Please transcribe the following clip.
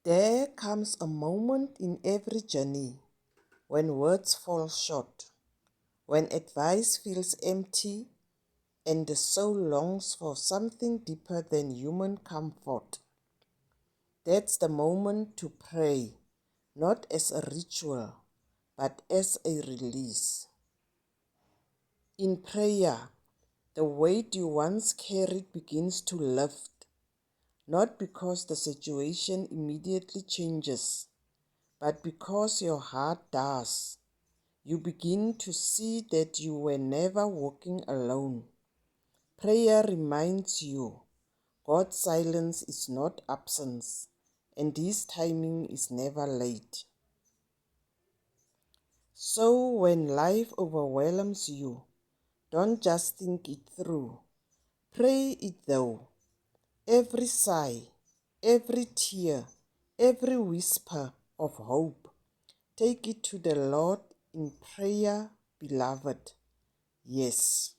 There comes a moment in every journey when words fall short, when advice feels empty, and the soul longs for something deeper than human comfort. That's the moment to pray, not as a ritual, but as a release. In prayer, the weight you once carried begins to lift, not because the situation immediately changes, but because your heart does. You begin to see that you were never walking alone. Prayer reminds you God's silence is not absence, and His timing is never late. So when life overwhelms you, don't just think it through. Pray it though. Every sigh, every tear, every whisper of hope, take it to the Lord in prayer, beloved. Yes.